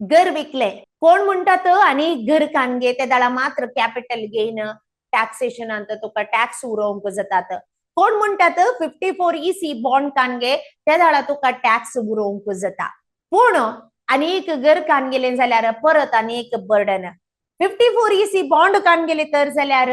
घर विकले कोण म्हणतात आणि घर कानगे ते दाळा मात्र कॅपिटल गेन टॅक्सेशन अंत तुका टॅक्स उरोवंक जातात. कोण म्हणतात 54EC बॉन्ड कानगे त्या दाळा तुका टॅक्स उरोवंक जाता. पूण आनीक घर कान गेले जाल्यार परत आनीक बर्डन 54EC बॉन्ड कान गेले तर जाल्यार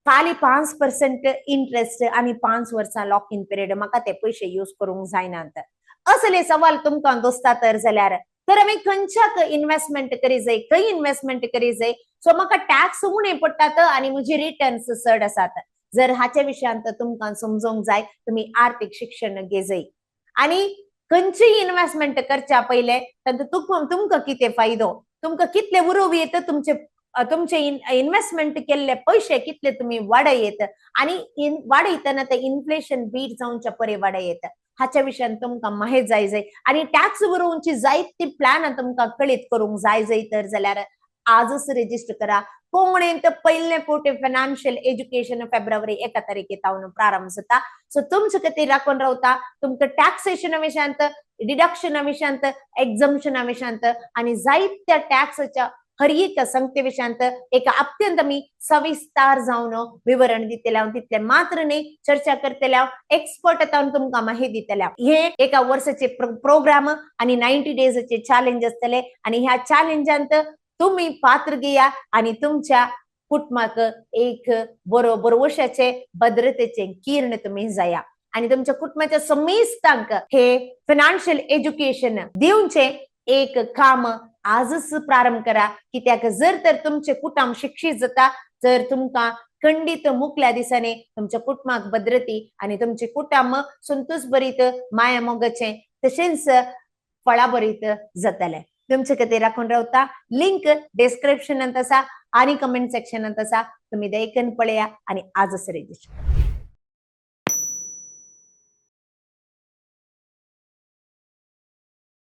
खाली 5% इंटरेस्ट आणि 5 वर्सां लॉक इन पिरियड म्हाका ते पैसे यूज करूंक जायनात. असले सवाल तुमकां दोस्ता तर जाल्यार तर आम्ही खंयच्याक इन्व्हेस्टमेंट करी जाय खंय इन्व्हेस्टमेंट करी जाय सो म्हाका टॅक्स उणे पडटात आणि म्हजे रिटर्न्स चड आसात. जर हाच्या विशयांत तुमकां समजूंक जाय तुम्ही आर्थिक शिक्षण घे जाय आणि खंयचीय इन्व्हेस्टमेंट करच्या पयले तुमकां कितें फायदो तुमकां कितले उरोव येत तुमचे इन्व्हेस्टमेंट केल्ले पैसे कितले तुम्ही वाडयत आणि वाडयतना ते इन्फ्लेशन बीट जावच्या परे वाडयत हाच्या विशयान तुमकां माहीत जाय आणि टॅक्स भरोवची जायती प्लॅन तुमकां कळीत करूंक जाय तर जाल्यार आजच रजिस्टर करा. कोंकणींत पयले फावटी फायनान्शियल एज्युकेशन फेब्रुवारी 1 तारखेतावन प्रारंभ जाता. सो तुमचे खातीर राखून रावता तुमकां टॅक्सेशन विशयांत डिडक्शन विशयांत एक्झम्पशन विशयांत आणि जायत्या टॅक्सच्या हर एक संगते विशयांत एक अत्यंत मी सविस्तार जावन विवरण दितले तितले मात्र नाही चर्चा करतले एक्सपर्ट तावन तुमकां माहिती दितले. हे एका वर्षाचे प्रोग्राम आणि 90 डेजचे चॅलेंज असतले आणि ह्या चॅलेंजांत तुम्ही पात्र घेया आणि तुमच्या कुटुंबाक एक बरोबर वर्षाचे भद्रतेचे किरण तुम्ही जाया आणि तुमच्या कुटुंबाच्या समेस्तांक हे फायनान्शियल एज्युकेशन दिवचे एक काम आजच प्रारंभ करा कित्याक जर तर तुमचे कुटुंब शिक्षित जाता जर तुमकां खंडित मुकल्या दिसांनी तुमच्या कुटुंबाक भद्रती आणि तुमचे कुटुंब संतोष भरीत माया मोगाचे तशेंच फळा भरीत जातले. तुमचे खातीर राखून रावता लिंक डिस्क्रिप्शनांत आसा आणि कमेंट सेक्शनांत आसा तुम्ही देखून पळया आणि आजच रजिस्टर